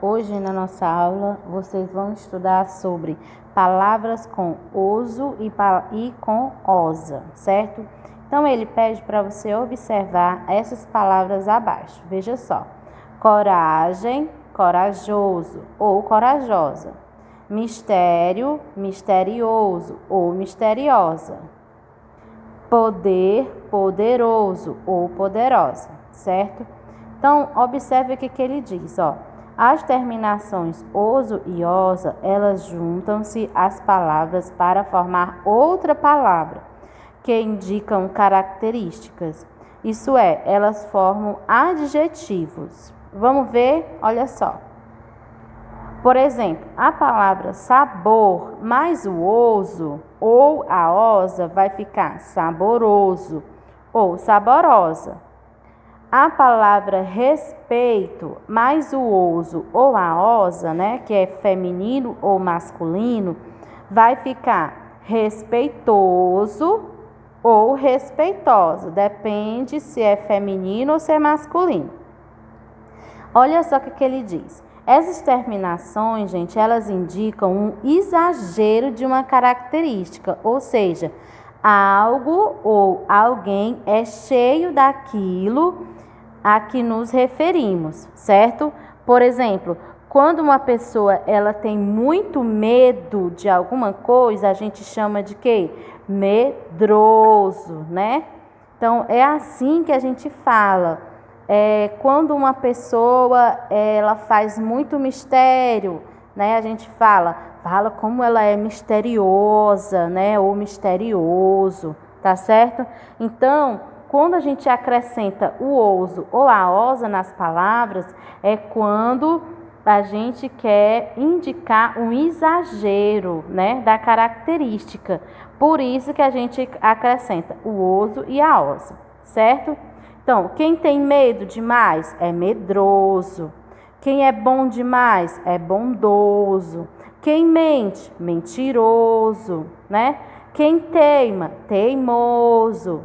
Hoje na nossa aula vocês vão estudar sobre palavras com oso e com osa, certo? Então ele pede para você observar essas palavras abaixo. Veja só: coragem, corajoso ou corajosa; mistério, misterioso ou misteriosa; poder, poderoso ou poderosa, certo? Então observe o que ele diz, ó. As terminações oso e osa, elas juntam-se às palavras para formar outra palavra, que indicam características. Isso é, elas formam adjetivos. Vamos ver? Olha só. Por exemplo, a palavra sabor mais o oso ou a osa vai ficar saboroso ou saborosa. A palavra respeito mais o oso ou a osa, né, que é feminino ou masculino, vai ficar respeitoso ou respeitosa. Depende se é feminino ou se é masculino. Olha só o que ele diz. Essas terminações, gente, elas indicam um exagero de uma característica, ou seja, algo ou alguém é cheio daquilo a que nos referimos, certo? Por exemplo, quando uma pessoa ela tem muito medo de alguma coisa, a gente chama de quê? Medroso, né? Então é assim que a gente fala. Quando uma pessoa ela faz muito mistério, né? A gente fala como ela é misteriosa, né? Ou misterioso, tá certo? Então, quando a gente acrescenta o oso ou a osa nas palavras, é quando a gente quer indicar um exagero, né, da característica. Por isso que a gente acrescenta o oso e a osa, certo? Então, quem tem medo demais é medroso. Quem é bom demais é bondoso. Quem mente, mentiroso, né? Quem teima, teimoso.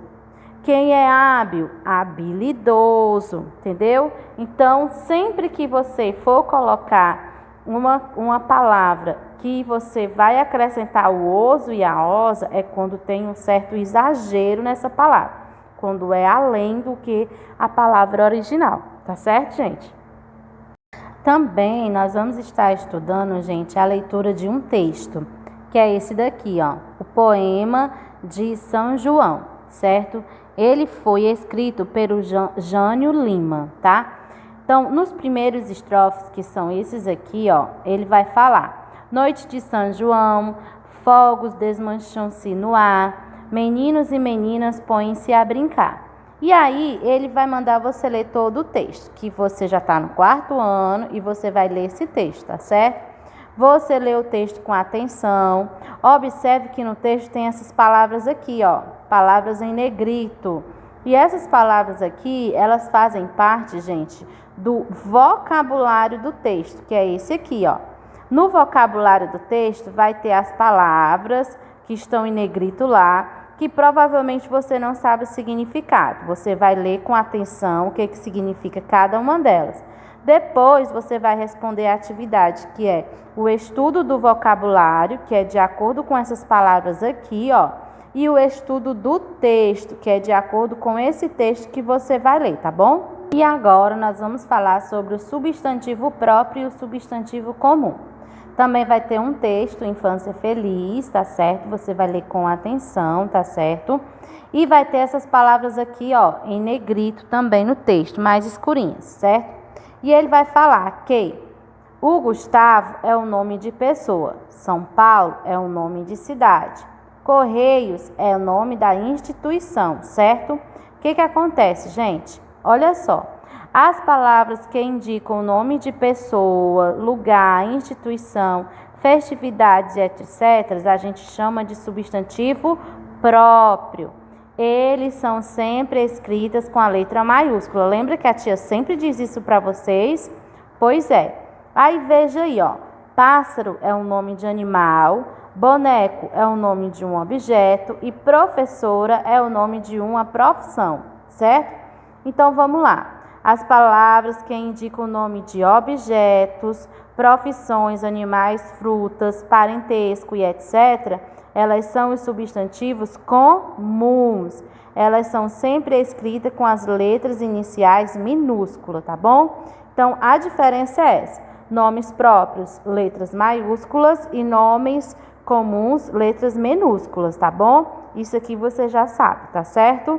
Quem é hábil, habilidoso, entendeu? Então, sempre que você for colocar uma palavra que você vai acrescentar o oso e a osa, é quando tem um certo exagero nessa palavra, quando é além do que a palavra original, tá certo, gente? Também nós vamos estar estudando, gente, a leitura de um texto, que é esse daqui, ó, o poema de São João, certo? Ele foi escrito pelo Jânio Lima, tá? Então, nos primeiros estrofes, que são esses aqui, ó, ele vai falar: noite de São João, fogos desmancham-se no ar, meninos e meninas põem-se a brincar. E aí, ele vai mandar você ler todo o texto, que você já está no 4º ano e você vai ler esse texto, tá certo? Você lê o texto com atenção. Observe que no texto tem essas palavras aqui, ó, palavras em negrito. E essas palavras aqui, elas fazem parte, gente, do vocabulário do texto, que é esse aqui, ó. No vocabulário do texto vai ter as palavras que estão em negrito lá, que provavelmente você não sabe o significado. Você vai ler com atenção o que significa cada uma delas. Depois você vai responder a atividade, que é o estudo do vocabulário, que é de acordo com essas palavras aqui, ó, e o estudo do texto, que é de acordo com esse texto que você vai ler, tá bom? E agora nós vamos falar sobre o substantivo próprio e o substantivo comum. Também vai ter um texto, Infância Feliz, tá certo? Você vai ler com atenção, tá certo? E vai ter essas palavras aqui, ó, em negrito também no texto, mais escurinhas, certo? E ele vai falar que o Gustavo é o nome de pessoa, São Paulo é o nome de cidade, Correios é o nome da instituição, certo? O que acontece, gente? Olha só, as palavras que indicam o nome de pessoa, lugar, instituição, festividades, etc., a gente chama de substantivo próprio. Eles são sempre escritas com a letra maiúscula. Lembra que a tia sempre diz isso para vocês? Pois é. Aí veja aí, ó. Pássaro é o nome de animal, boneco é o nome de um objeto e professora é o nome de uma profissão, certo? Então vamos lá. As palavras que indicam o nome de objetos, profissões, animais, frutas, parentesco e etc., elas são os substantivos comuns. Elas são sempre escritas com as letras iniciais minúsculas, tá bom? Então, a diferença é essa. Nomes próprios, letras maiúsculas, e nomes comuns, letras minúsculas, tá bom? Isso aqui você já sabe, tá certo?